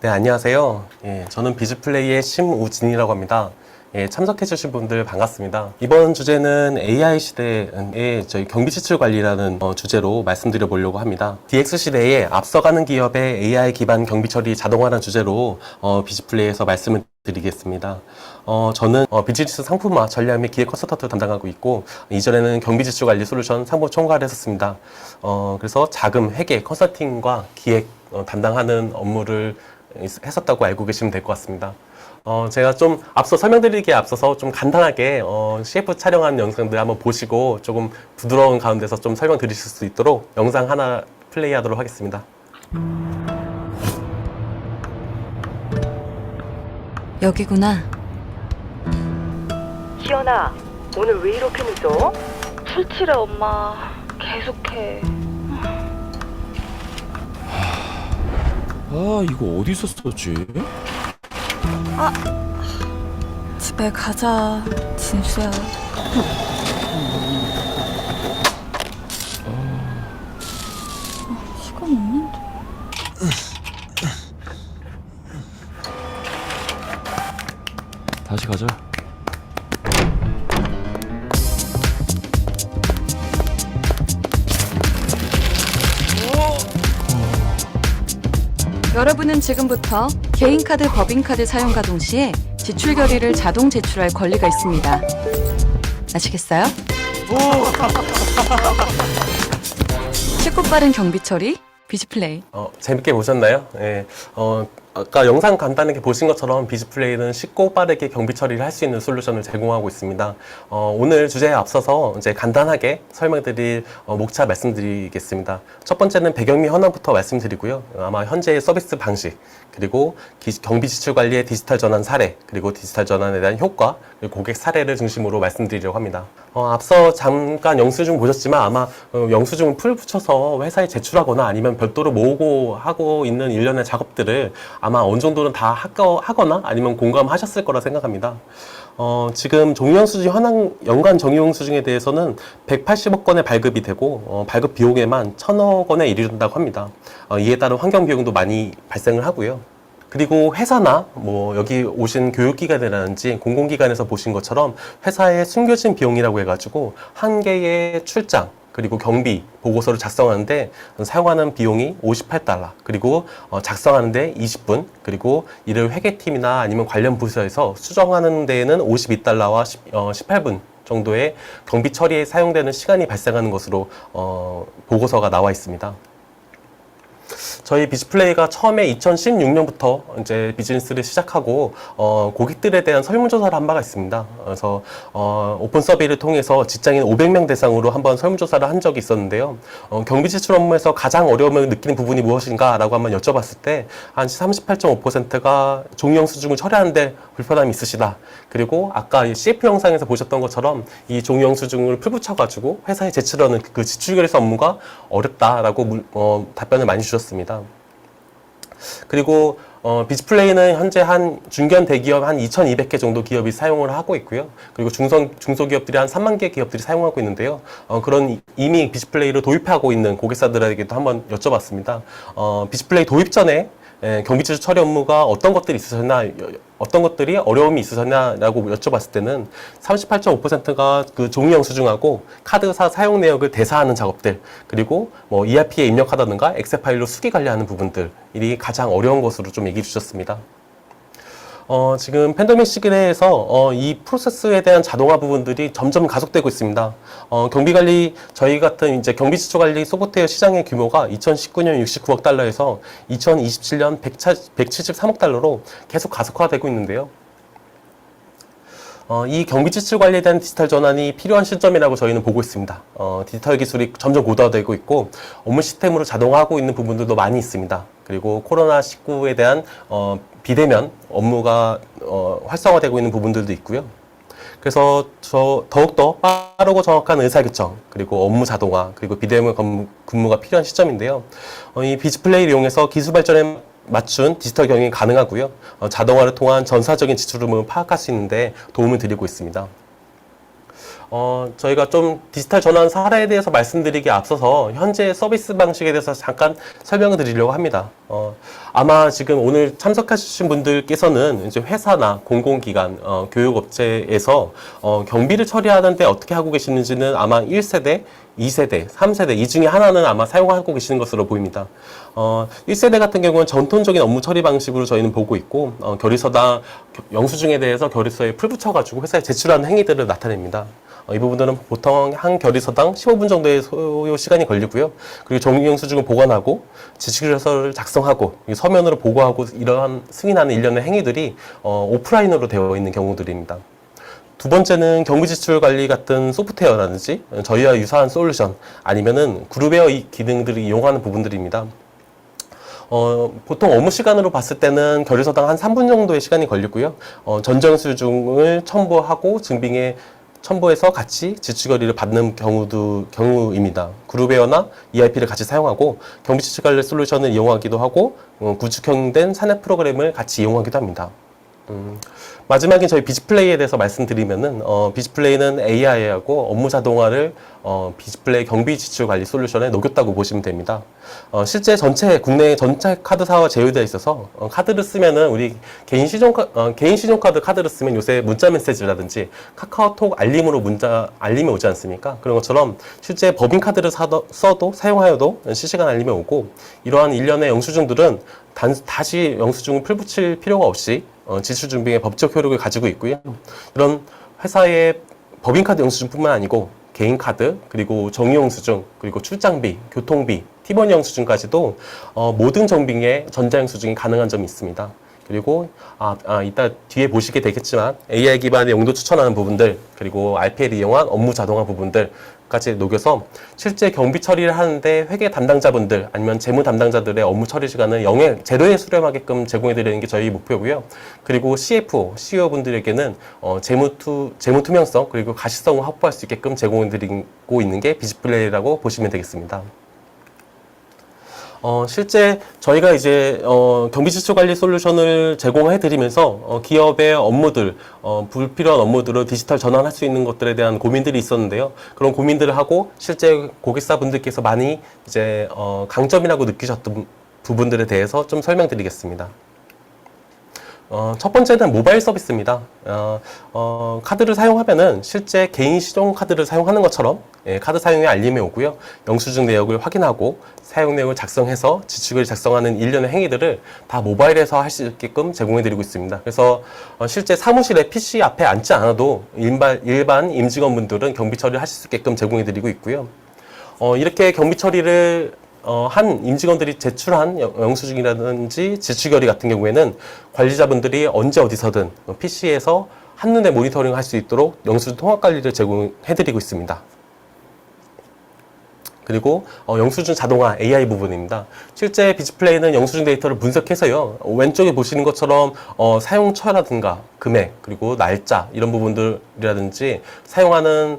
네, 안녕하세요. 저는 비즈플레이의 심우진이라고 합니다. 참석해주신 분들 반갑습니다. 이번 주제는 AI 시대의 저희 경비 지출 관리라는 주제로 말씀드려 보려고 합니다. DX 시대에 앞서가는 기업의 AI 기반 경비 처리 자동화라는 주제로 비즈플레이에서 말씀을 드리겠습니다. 저는 비즈니스 상품화 전략 및 기획 컨설턴트 담당하고 있고, 이전에는 경비 지출 관리 솔루션 상부 총괄을 했었습니다. 그래서 자금, 회계, 컨설팅과 기획 담당하는 업무를 했었다고 알고 계시면 될 것 같습니다. 제가 좀 앞서 설명드리기에 앞서서 좀 간단하게 CF 촬영한 영상들 한번 보시고 조금 부드러운 가운데서 좀 설명드리실 수 있도록 영상 하나 플레이하도록 하겠습니다. 여기구나. 시연아, 오늘 왜 이렇게 늦어? 풀칠해 엄마. 계속해. 이거 어디서 썼지? 집에 가자, 진수야. 시간 없는데. 다시 가자. 여러분은 지금부터 개인카드, 법인카드 사용과 동시에 지출 결의를 자동 제출할 권리가 있습니다. 아시겠어요? 쉽고 빠른 경비 처리, 비즈플레이. 재밌게 보셨나요? 아까 영상 간단하게 보신 것처럼 비즈플레이는 쉽고 빠르게 경비 처리를 할 수 있는 솔루션을 제공하고 있습니다. 오늘 주제에 앞서서 이제 간단하게 설명드릴 목차 말씀드리겠습니다. 첫 번째는 배경 및 현황부터 말씀드리고요. 아마 현재의 서비스 방식, 그리고 경비 지출 관리의 디지털 전환 사례, 그리고 디지털 전환에 대한 효과, 그리고 고객 사례를 중심으로 말씀드리려고 합니다. 앞서 잠깐 영수증 보셨지만 아마 영수증을 풀 붙여서 회사에 제출하거나 아니면 별도로 모으고 하고 있는 일련의 작업들을 아마 어느 정도는 다 하거나 아니면 공감하셨을 거라 생각합니다. 지금 종이영수증 현황 연간 정유영수증에 대해서는 180억 건의 발급이 되고 발급 비용에만 1,000억 원에 이른다고 합니다. 이에 따른 환경 비용도 많이 발생을 하고요. 그리고 회사나 여기 오신 교육기관이라든지 공공기관에서 보신 것처럼 회사의 숨겨진 비용이라고 해가지고 한 개의 출장, 그리고 경비 보고서를 작성하는데 사용하는 비용이 58달러, 그리고 작성하는데 20분, 그리고 이를 회계팀이나 아니면 관련 부서에서 수정하는 데에는 52달러와 18분 정도의 경비 처리에 사용되는 시간이 발생하는 것으로 보고서가 나와 있습니다. 저희 비즈플레이가 처음에 2016년부터 이제 비즈니스를 시작하고 고객들에 대한 설문조사를 한 바가 있습니다. 그래서 오픈 서비를 통해서 직장인 500명 대상으로 한번 설문조사를 한 적이 있었는데요. 경비 지출 업무에서 가장 어려움을 느끼는 부분이 무엇인가라고 한번 여쭤봤을 때 한 38.5%가 종이영수증을 처리하는데 불편함이 있으시다. 그리고 아까 CF 영상에서 보셨던 것처럼 이 종이영수증을 풀붙여가지고 회사에 제출하는 그 지출결의서 업무가 어렵다라고 답변을 많이 주셨습니다. 그리고 비즈플레이는 현재 한 중견 대기업 한 2,200개 정도 기업이 사용을 하고 있고요. 그리고 중소기업들이 한 3만 개 기업들이 사용하고 있는데요. 그런 이미 비즈플레이를 도입하고 있는 고객사들에게도 한번 여쭤봤습니다. 비즈플레이 도입 전에 경비지출 처리 업무가 어떤 것들이 있으셨나, 어떤 것들이 어려움이 있으셨냐라고 여쭤봤을 때는 38.5%가 그 종이 영수증하고 카드사 사용 내역을 대사하는 작업들, 그리고 ERP에 입력하다든가 엑셀 파일로 수기 관리하는 부분들이 가장 어려운 것으로 좀 얘기해 주셨습니다. 지금 팬데믹 시기내에서 이 프로세스에 대한 자동화 부분들이 점점 가속되고 있습니다. 경비관리, 저희 같은 이제 경비지출관리 소프트웨어 시장의 규모가 2019년 69억 달러에서 2027년 173억 달러로 계속 가속화되고 있는데요. 이 경비 지출 관리에 대한 디지털 전환이 필요한 시점이라고 저희는 보고 있습니다. 디지털 기술이 점점 고도화되고 있고 업무 시스템으로 자동화하고 있는 부분들도 많이 있습니다. 그리고 코로나19에 대한 비대면 업무가 활성화되고 있는 부분들도 있고요. 그래서 더욱더 빠르고 정확한 의사결정, 그리고 업무 자동화, 그리고 비대면 근무가 필요한 시점인데요. 이 비즈플레이를 이용해서 기술 발전에 맞춘 디지털 경영이 가능하고요. 자동화를 통한 전사적인 지출 흐름을 파악할 수 있는데 도움을 드리고 있습니다. 저희가 좀 디지털 전환 사례에 대해서 말씀드리기에 앞서서 현재 서비스 방식에 대해서 잠깐 설명을 드리려고 합니다. 아마 지금 오늘 참석하신 분들께서는 이제 회사나 공공기관, 교육업체에서 경비를 처리하는데 어떻게 하고 계시는지는 아마 1세대, 2세대, 3세대 이 중에 하나는 아마 사용하고 계시는 것으로 보입니다. 1세대 같은 경우는 전통적인 업무 처리 방식으로 저희는 보고 있고 결의서당 영수증에 대해서 결의서에 풀 붙여가지고 회사에 제출하는 행위들을 나타냅니다. 이 부분들은 보통 한 결의서당 15분 정도의 소요 시간이 걸리고요. 그리고 정리영수증을 보관하고 지식서를 작성하고 서면으로 보고하고 이러한 승인하는 일련의 행위들이 오프라인으로 되어 있는 경우들입니다. 두 번째는 경비지출 관리 같은 소프트웨어라든지 저희와 유사한 솔루션 아니면은 그룹웨어 기능들을 이용하는 부분들입니다. 보통 업무 시간으로 봤을 때는 결의서당 한 3분 정도의 시간이 걸리고요. 전정수증을 첨부하고 증빙에 첨부해서 같이 지출거리를 받는 경우입니다. 그룹웨어나 ERP를 같이 사용하고 경비지출 관리 솔루션을 이용하기도 하고 구축형된 사내 프로그램을 같이 이용하기도 합니다. 마지막에 저희 비즈플레이에 대해서 말씀드리면은 비즈플레이는 AI하고 업무 자동화를 비즈플레이 경비 지출 관리 솔루션에 녹였다고 보시면 됩니다. 실제 국내 전체 카드사와 제휴되어 있어서 카드를 쓰면은 우리 개인 신용카드 카드를 쓰면 요새 문자 메시지라든지 카카오톡 알림이 오지 않습니까? 그런 것처럼 실제 법인카드를 써도 사용하여도 실시간 알림이 오고 이러한 일련의 영수증들은 다시 영수증을 풀붙일 필요가 없이 지출 준비에 법적 효력을 가지고 있고요. 이런 회사의 법인카드 영수증뿐만 아니고 개인카드, 그리고 정의영수증, 그리고 출장비, 교통비, 팀원 영수증까지도 모든 정빙의 전자영수증이 가능한 점이 있습니다. 그리고 이따 뒤에 보시게 되겠지만 AI 기반의 용도 추천하는 부분들, 그리고 RPL을 이용한 업무 자동화 부분들까지 녹여서 실제 경비 처리를 하는데 회계 담당자분들 아니면 재무 담당자들의 업무 처리 시간을 제로에 수렴하게끔 제공해드리는 게 저희 목표고요. 그리고 CFO, CEO 분들에게는 재무 투명성 그리고 가시성을 확보할 수 있게끔 제공해드리고 있는 게 비즈플레이라고 보시면 되겠습니다. 실제 저희가 이제 경비지출 관리 솔루션을 제공해 드리면서 기업의 업무들, 불필요한 업무들을 디지털 전환할 수 있는 것들에 대한 고민들이 있었는데요. 그런 고민들을 하고 실제 고객사분들께서 많이 이제 강점이라고 느끼셨던 부분들에 대해서 좀 설명드리겠습니다. 첫 번째는 모바일 서비스입니다. 카드를 사용하면은 실제 개인 신용카드를 사용하는 것처럼 카드 사용에 알림이 오고요. 영수증 내역을 확인하고 사용 내역을 작성해서 지출을 작성하는 일련의 행위들을 다 모바일에서 할 수 있게끔 제공해드리고 있습니다. 그래서 실제 사무실에 PC 앞에 앉지 않아도 일반 임직원분들은 경비 처리를 하실 수 있게끔 제공해드리고 있고요. 이렇게 경비 처리를 한 임직원들이 제출한 영수증이라든지 지출결의 같은 경우에는 관리자분들이 언제 어디서든 PC에서 한눈에 모니터링할 수 있도록 영수증 통합 관리를 제공해드리고 있습니다. 그리고 영수증 자동화 AI 부분입니다. 실제 비즈플레이는 영수증 데이터를 분석해서요. 왼쪽에 보시는 것처럼 사용처라든가 금액 그리고 날짜 이런 부분들이라든지 사용하는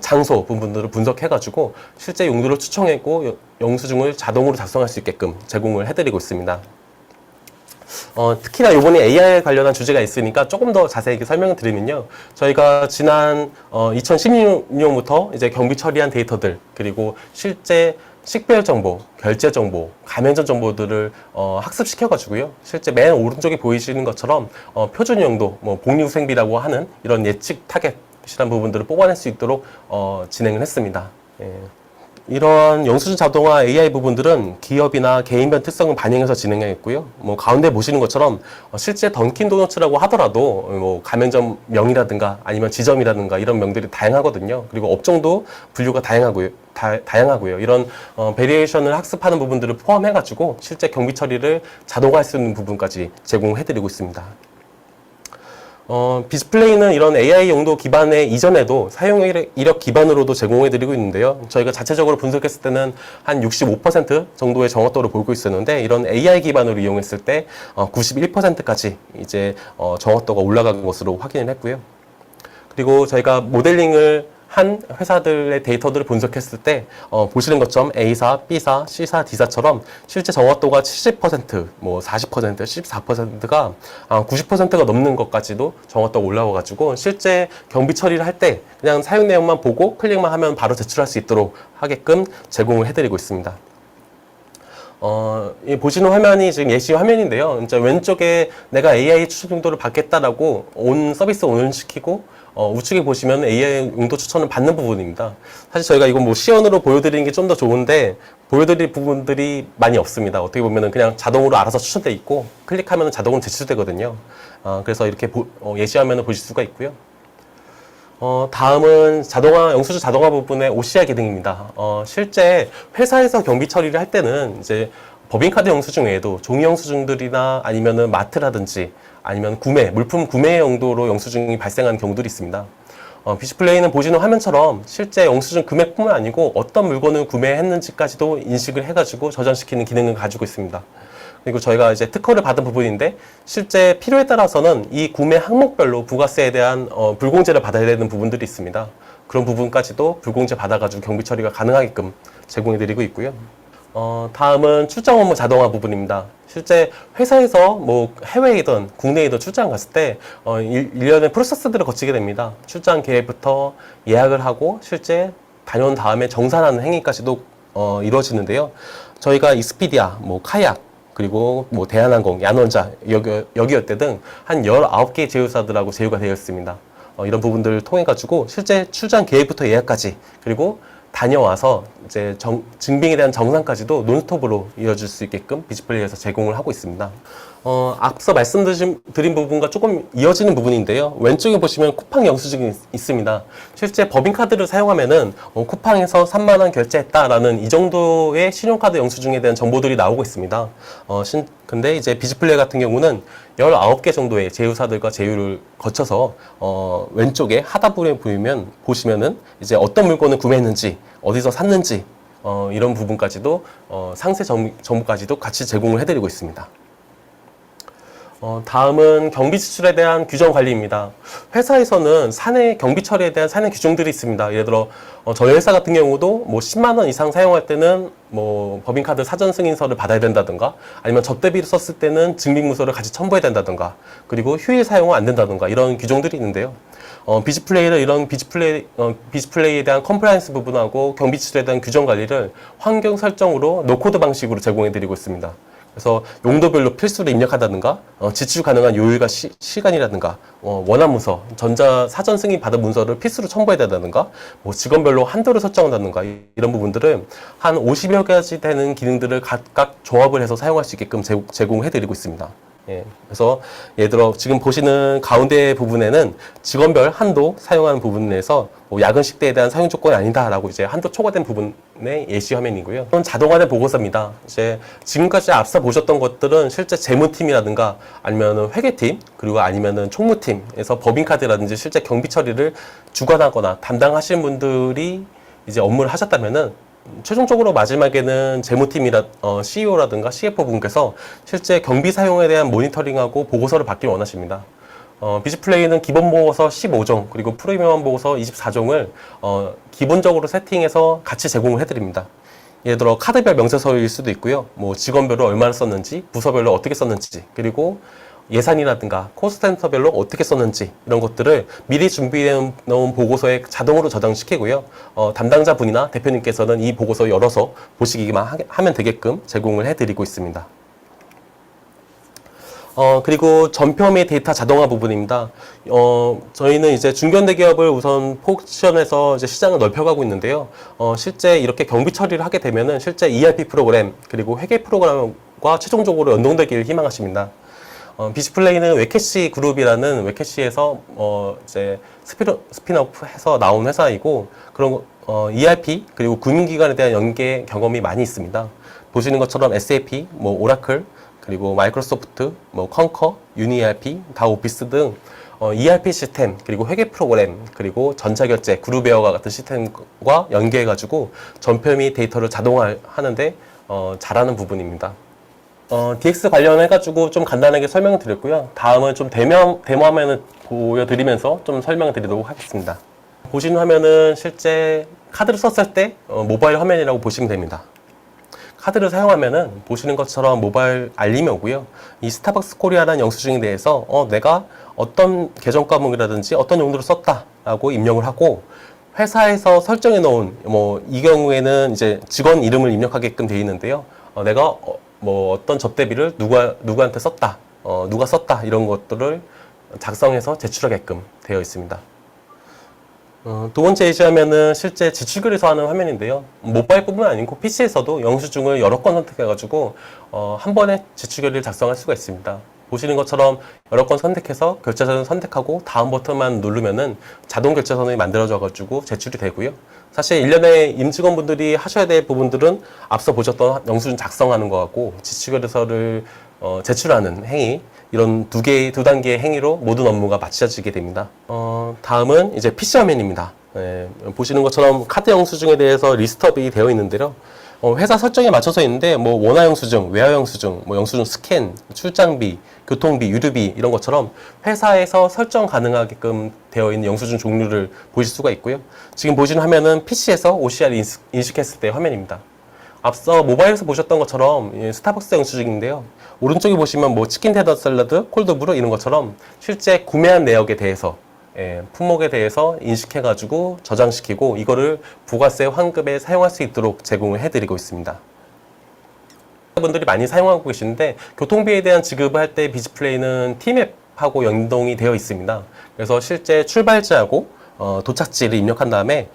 장소 부분들을 분석해가지고 실제 용도를 추정했고 영수증을 자동으로 작성할 수 있게끔 제공을 해드리고 있습니다. 특히나 이번에 AI 관련한 주제가 있으니까 조금 더 자세하게 설명을 드리면요. 저희가 지난 2016년부터 이제 경비 처리한 데이터들 그리고 실제 식별 정보, 결제 정보, 가맹점 정보들을 학습시켜가지고요. 실제 맨 오른쪽에 보이시는 것처럼 표준 용도, 복리후생비라고 하는 이런 예측 타겟이라는 부분들을 뽑아낼 수 있도록 진행을 했습니다. 예. 이런 영수증 자동화 AI 부분들은 기업이나 개인별 특성을 반영해서 진행했고요. 가운데 보시는 것처럼 실제 던킨 도너츠라고 하더라도 가맹점 명이라든가 아니면 지점이라든가 이런 명들이 다양하거든요. 그리고 업종도 분류가 다양하고요. 이런 베리에이션을 학습하는 부분들을 포함해가지고 실제 경비 처리를 자동화할 수 있는 부분까지 제공해드리고 있습니다. 비즈플레이는 이런 AI 용도 기반의 이전에도 사용 이력 기반으로도 제공해드리고 있는데요. 저희가 자체적으로 분석했을 때는 한 65% 정도의 정확도를 보이고 있었는데 이런 AI 기반으로 이용했을 때 91%까지 이제 정확도가 올라간 것으로 확인을 했고요. 그리고 저희가 모델링을 한 회사들의 데이터들을 분석했을 때 보시는 것처럼 A사, B사, C사, D사처럼 실제 정확도가 70%, 뭐 40%, 14%가 90%가 넘는 것까지도 정확도가 올라와가지고 실제 경비 처리를 할 때 그냥 사용 내용만 보고 클릭만 하면 바로 제출할 수 있도록 하게끔 제공을 해드리고 있습니다. 이 보시는 화면이 지금 예시 화면인데요. 이제 왼쪽에 내가 AI 추천 용도를 받겠다라고 서비스 온시키고 우측에 보시면 AI 용도 추천을 받는 부분입니다. 사실 저희가 이건 뭐 시연으로 보여드리는 게 좀 더 좋은데 보여드릴 부분들이 많이 없습니다. 어떻게 보면은 그냥 자동으로 알아서 추천돼 있고 클릭하면 자동으로 제출되거든요. 그래서 이렇게 예시 화면을 보실 수가 있고요. 다음은 영수증 자동화 부분의 OCR 기능입니다. 실제 회사에서 경비 처리를 할 때는 이제 법인카드 영수증 외에도 종이 영수증들이나 아니면은 마트라든지 아니면 물품 구매 용도로 영수증이 발생하는 경우들이 있습니다. 비즈플레이는 보시는 화면처럼 실제 영수증 금액뿐만 아니고 어떤 물건을 구매했는지까지도 인식을 해가지고 저장시키는 기능을 가지고 있습니다. 그리고 저희가 이제 특허를 받은 부분인데 실제 필요에 따라서는 이 구매 항목별로 부가세에 대한 불공제를 받아야 되는 부분들이 있습니다. 그런 부분까지도 불공제 받아가지고 경비 처리가 가능하게끔 제공해드리고 있고요. 다음은 출장 업무 자동화 부분입니다. 실제 회사에서 뭐 해외이든 국내이든 출장 갔을 때 일련의 프로세스들을 거치게 됩니다. 출장 계획부터 예약을 하고 실제 다녀온 다음에 정산하는 행위까지도 이루어지는데요. 저희가 익스피디아, 뭐 카약, 그리고 뭐 대한항공, 야노자, 여기어때 등 한 19개의 제휴사들하고 제휴가 되어 있습니다. 이런 부분들을 통해 가지고 실제 출장 계획부터 예약까지 그리고 다녀와서 이제 증빙에 대한 정산까지도 논스톱으로 이어질 수 있게끔 비즈플레이에서 제공을 하고 있습니다. 앞서 말씀드린 부분과 조금 이어지는 부분인데요. 왼쪽에 보시면 쿠팡 영수증이 있습니다. 실제 법인카드를 사용하면은 쿠팡에서 3만 원 결제했다라는 이 정도의 신용카드 영수증에 대한 정보들이 나오고 있습니다. 근데 이제 비즈플레이 같은 경우는 19개 정도의 제휴사들과 제휴를 거쳐서 왼쪽에 하단부에 보시면은 이제 어떤 물건을 구매했는지 어디서 샀는지 이런 부분까지도 상세 정보까지도 같이 제공을 해드리고 있습니다. 다음은 경비 지출에 대한 규정 관리입니다. 회사에서는 사내 경비 처리에 대한 사내 규정들이 있습니다. 예를 들어 저희 회사 같은 경우도 뭐 10만 원 이상 사용할 때는 뭐 법인카드 사전 승인서를 받아야 된다든가 아니면 접대비를 썼을 때는 증빙문서를 같이 첨부해야 된다든가 그리고 휴일 사용은 안 된다든가 이런 규정들이 있는데요. 비즈플레이는 이런 비즈플레이에 대한 컴플라이언스 부분하고 경비 지출에 대한 규정 관리를 환경 설정으로 노코드 방식으로 제공해드리고 있습니다. 그래서 용도별로 필수로 입력한다든가 지출 가능한 요일과 시간이라든가 원한 문서, 사전 승인 받은 문서를 필수로 첨부해야 된다든가 뭐 직원별로 한도를 설정한다든가 이런 부분들은 한 50여 가지 되는 기능들을 각각 조합을 해서 사용할 수 있게끔 제공해드리고 있습니다. 예, 그래서 예를 들어 지금 보시는 가운데 부분에는 직원별 한도 사용하는 부분에서 뭐 야근 식대에 대한 사용 조건이 아니다라고 이제 한도 초과된 부분의 예시 화면이고요. 이건 자동화된 보고서입니다. 이제 지금까지 앞서 보셨던 것들은 실제 재무팀이라든가 아니면은 회계팀 그리고 아니면은 총무팀에서 법인카드라든지 실제 경비 처리를 주관하거나 담당하시는 분들이 이제 업무를 하셨다면은 최종적으로 마지막에는 재무팀이라 CEO라든가 CFO 분께서 실제 경비 사용에 대한 모니터링하고 보고서를 받길 원하십니다. 비즈플레이는 기본 보고서 15종 그리고 프리미엄 보고서 24종을 기본적으로 세팅해서 같이 제공을 해드립니다. 예를 들어 카드별 명세서일 수도 있고요. 뭐 직원별로 얼마나 썼는지, 부서별로 어떻게 썼는지, 그리고 예산이라든가 코스트센터별로 어떻게 썼는지 이런 것들을 미리 준비해 놓은 보고서에 자동으로 저장시키고요. 담당자 분이나 대표님께서는 이 보고서 열어서 보시기만 하면 되게끔 제공을 해드리고 있습니다. 그리고 전표 및 데이터 자동화 부분입니다. 저희는 이제 중견대기업을 우선 포지션해서 이제 시장을 넓혀가고 있는데요. 실제 이렇게 경비 처리를 하게 되면은 실제 ERP 프로그램 그리고 회계 프로그램과 최종적으로 연동되기를 희망하십니다. 비즈플레이는 웨캐시 그룹이라는 웨캐시에서 이제 스피너프해서 나온 회사이고 그런 ERP 그리고 금융기관에 대한 연계 경험이 많이 있습니다. 보시는 것처럼 SAP, 뭐 오라클 그리고 마이크로소프트, 뭐 컨커, 유니ERP, 다 오피스 등 ERP 시스템 그리고 회계 프로그램 그리고 전자결제, 그룹웨어와 같은 시스템과 연계해가지고 전표 및 데이터를 자동화하는데 잘하는 부분입니다. DX 관련해가지고 좀 간단하게 설명을 드렸고요. 다음은 좀 데모 화면을 보여드리면서 좀 설명을 드리도록 하겠습니다. 보시는 화면은 실제 카드를 썼을 때 모바일 화면이라고 보시면 됩니다. 카드를 사용하면은 보시는 것처럼 모바일 알림이 오고요. 이 스타벅스 코리아라는 영수증에 대해서 내가 어떤 계정 과목이라든지 어떤 용도로 썼다라고 입력을 하고 회사에서 설정해 놓은 이 경우에는 이제 직원 이름을 입력하게끔 되어 있는데요. 내가 어떤 접대비를 누구한테 썼다, 누가 썼다 이런 것들을 작성해서 제출하게끔 되어 있습니다. 두 번째 예시화면은 실제 지출결의서 하는 화면인데요. 모바일뿐만 아니고 PC에서도 영수증을 여러 건 선택해가지고 한 번에 지출결의를 작성할 수가 있습니다. 보시는 것처럼 여러 건 선택해서 결제선을 선택하고 다음 버튼만 누르면은 자동 결제선이 만들어져가지고 제출이 되고요. 사실 1년에 임직원분들이 하셔야 될 부분들은 앞서 보셨던 영수증 작성하는 거하고 지출결의서를 제출하는 행위, 이런 두 단계의 행위로 모든 업무가 마쳐지게 됩니다. 다음은 이제 PC 화면입니다. 보시는 것처럼 카드 영수증에 대해서 리스트업이 되어 있는데요. 회사 설정에 맞춰서 있는데 원화 영수증, 외화 영수증, 영수증 스캔, 출장비, 교통비, 유류비 이런 것처럼 회사에서 설정 가능하게끔 되어 있는 영수증 종류를 보실 수가 있고요. 지금 보시는 화면은 PC에서 OCR 인식했을 때 화면입니다. 앞서 모바일에서 보셨던 것처럼 스타벅스 영수증인데요. 오른쪽에 보시면 치킨 데더 샐러드, 콜드브루 이런 것처럼 실제 구매한 내역에 대해서 품목에 대해서 인식해가지고 저장시키고 이거를 부가세 환급에 사용할 수 있도록 제공을 해드리고 있습니다. 분들이 많이 사용하고 계시는데 교통비에 대한 지급을 할 때 비즈플레이는 T맵하고 연동이 되어 있습니다. 그래서 실제 출발지하고 도착지를 입력한 다음에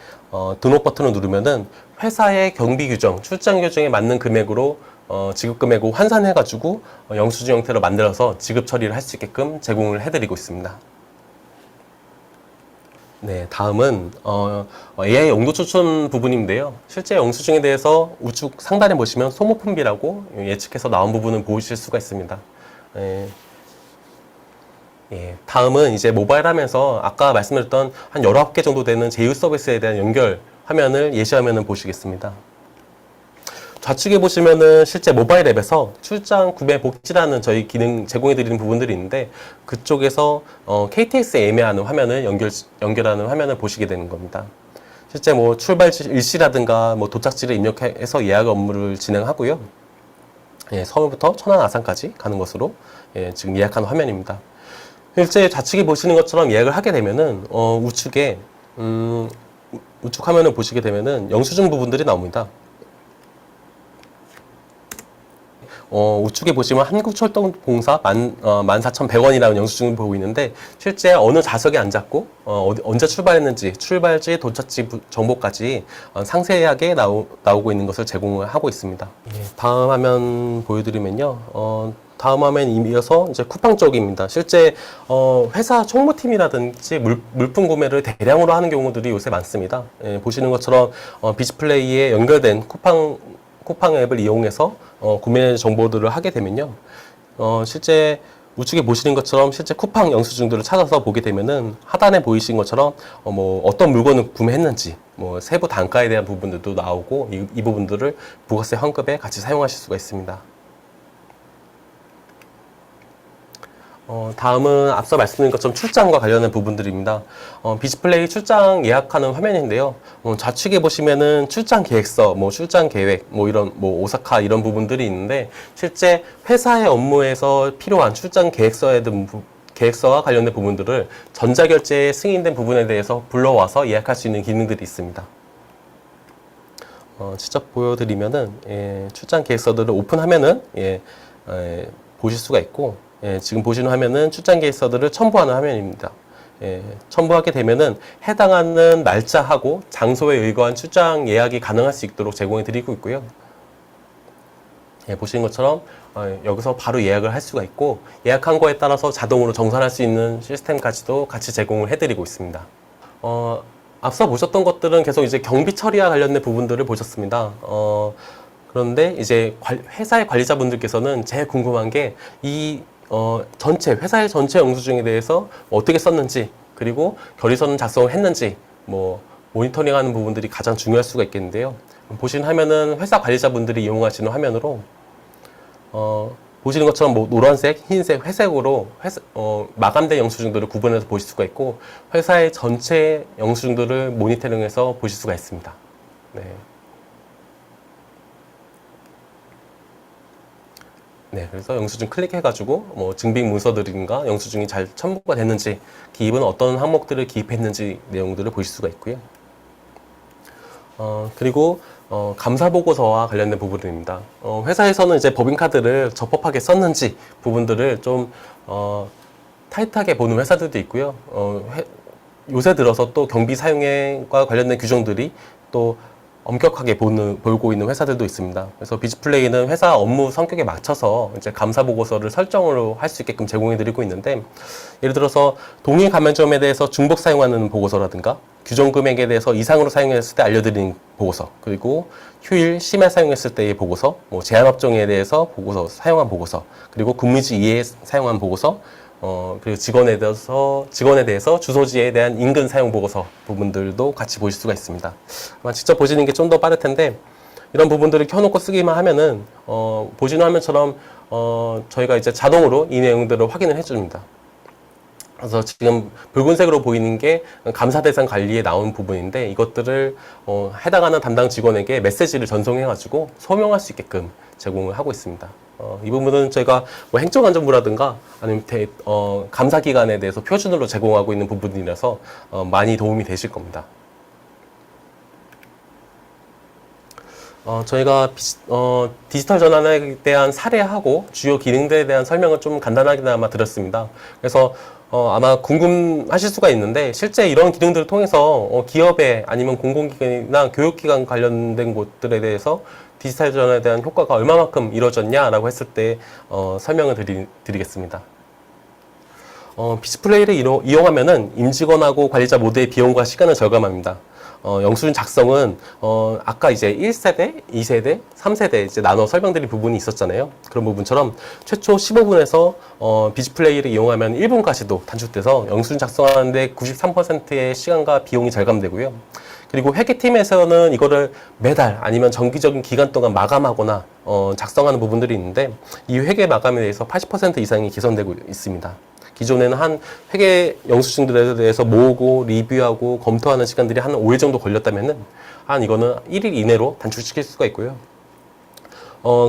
등록 버튼을 누르면은 회사의 경비 규정, 출장 규정에 맞는 금액으로 지급 금액을 환산해가지고 영수증 형태로 만들어서 지급 처리를 할 수 있게끔 제공을 해드리고 있습니다. 네, 다음은 AI 용도 추천 부분인데요. 실제 영수증에 대해서 우측 상단에 보시면 소모품비라고 예측해서 나온 부분을 보실 수가 있습니다. 다음은 이제 모바일 하면서 아까 말씀드렸던 한 19개 정도 되는 제휴 서비스에 대한 연결 화면을 예시화면을 보시겠습니다. 좌측에 보시면은 실제 모바일 앱에서 출장 구매 복지라는 저희 기능 제공해 드리는 부분들이 있는데 그쪽에서 KTX에 예매하는 화면을 연결하는 화면을 보시게 되는 겁니다. 실제 출발 일시라든가 도착지를 입력해서 예약 업무를 진행하고요. 서울부터 천안 아산까지 가는 것으로 지금 예약한 화면입니다. 실제 좌측에 보시는 것처럼 예약을 하게 되면은 우측에 우측 화면을 보시게 되면은 영수증 부분들이 나옵니다. 우측에 보시면 한국철도공사 14,100원이라는 영수증을 보고 있는데 실제 어느 좌석에 앉았고 언제 출발했는지 출발지, 도착지 정보까지 상세하게 나오고 있는 것을 제공을 하고 있습니다. 다음 화면 보여드리면요. 다음 화면 이어서 이제 쿠팡 쪽입니다. 실제 회사 총무팀이라든지 물품 구매를 대량으로 하는 경우들이 요새 많습니다. 보시는 것처럼 비즈플레이에 연결된 쿠팡 앱을 이용해서 구매 정보들을 하게 되면요. 실제 우측에 보시는 것처럼 실제 쿠팡 영수증들을 찾아서 보게 되면은 하단에 보이신 것처럼 어떤 물건을 구매했는지 세부 단가에 대한 부분들도 나오고 이 부분들을 부가세 환급에 같이 사용하실 수가 있습니다. 다음은 앞서 말씀드린 것처럼 출장과 관련된 부분들입니다. 비즈플레이 출장 예약하는 화면인데요. 좌측에 보시면은 출장 계획서, 출장 계획, 이런, 오사카 이런 부분들이 있는데, 실제 회사의 업무에서 필요한 출장 계획서와 관련된 부분들을 전자결제에 승인된 부분에 대해서 불러와서 예약할 수 있는 기능들이 있습니다. 직접 보여드리면은, 출장 계획서들을 오픈하면은, 보실 수가 있고, 지금 보시는 화면은 출장 계획서들을 첨부하는 화면입니다. 첨부하게 되면은 해당하는 날짜하고 장소에 의거한 출장 예약이 가능할 수 있도록 제공해 드리고 있고요. 보시는 것처럼 여기서 바로 예약을 할 수가 있고 예약한 거에 따라서 자동으로 정산할 수 있는 시스템까지도 같이 제공을 해드리고 있습니다. 앞서 보셨던 것들은 계속 이제 경비 처리와 관련된 부분들을 보셨습니다. 그런데 이제 회사의 관리자분들께서는 제일 궁금한 게 회사의 전체 영수증에 대해서 어떻게 썼는지, 그리고 결의서는 작성을 했는지, 모니터링 하는 부분들이 가장 중요할 수가 있겠는데요. 보신 화면은 회사 관리자분들이 이용하시는 화면으로, 보시는 것처럼 뭐 노란색, 흰색, 회색으로 마감된 영수증들을 구분해서 보실 수가 있고 회사의 전체 영수증들을 모니터링해서 보실 수가 있습니다. 네. 네, 그래서 영수증 클릭해가지고 뭐 증빙 문서들인가 영수증이 잘 첨부가 됐는지 기입은 어떤 항목들을 기입했는지 내용들을 보실 수가 있고요. 그리고 감사 보고서와 관련된 부분입니다. 회사에서는 이제 법인카드를 적법하게 썼는지 부분들을 좀 타이트하게 보는 회사들도 있고요. 요새 들어서 또 경비 사용과 관련된 규정들이 또 엄격하게 보고 있는 회사들도 있습니다. 그래서 비즈플레이는 회사 업무 성격에 맞춰서 이제 감사 보고서를 설정으로 할 수 있게끔 제공해 드리고 있는데, 예를 들어서 동일 가맹점에 대해서 중복 사용하는 보고서라든가 규정 금액에 대해서 이상으로 사용했을 때 알려드린 보고서, 그리고 휴일 심야 사용했을 때의 보고서, 뭐 제한업종에 대해서 보고서 사용한 보고서, 그리고 근무지 이외에 사용한 보고서, 그리고 직원에 대해서 주소지에 대한 인근 사용 보고서 부분들도 같이 보실 수가 있습니다. 아마 직접 보시는 게 좀 더 빠를 텐데, 이런 부분들을 켜놓고 쓰기만 하면은, 보시는 화면처럼, 저희가 이제 자동으로 이 내용들을 확인을 해줍니다. 그래서 지금 붉은색으로 보이는 게 감사 대상 관리에 나온 부분인데, 이것들을 해당하는 담당 직원에게 메시지를 전송해가지고 소명할 수 있게끔 제공을 하고 있습니다. 이 부분은 저희가 뭐 행정안전부라든가 아니면 감사기관에 대해서 표준으로 제공하고 있는 부분이라서 많이 도움이 되실 겁니다. 저희가 디지털 전환에 대한 사례하고 주요 기능들에 대한 설명을 좀 간단하게나마 드렸습니다. 그래서 아마 궁금하실 수가 있는데, 실제 이런 기능들을 통해서 기업에 아니면 공공기관이나 교육기관 관련된 곳들에 대해서 디지털 전환에 대한 효과가 얼마만큼 이루어졌냐라고 했을 때 설명을 드리겠습니다. 비즈플레이를 이용하면은 임직원하고 관리자 모두의 비용과 시간을 절감합니다. 영수증 작성은 아까 이제 1세대, 2세대, 3세대 이제 나눠 설명드린 부분이 있었잖아요. 그런 부분처럼 최초 15분에서 비즈플레이를 이용하면 1분까지도 단축돼서 영수증 작성하는데 93%의 시간과 비용이 절감되고요. 그리고 회계팀에서는 이거를 매달 아니면 정기적인 기간 동안 마감하거나 작성하는 부분들이 있는데, 이 회계 마감에 대해서 80% 이상이 개선되고 있습니다. 기존에는 한 회계 영수증들에 대해서 모으고 리뷰하고 검토하는 시간들이 한 5일 정도 걸렸다면은 이거는 1일 이내로 단축시킬 수가 있고요.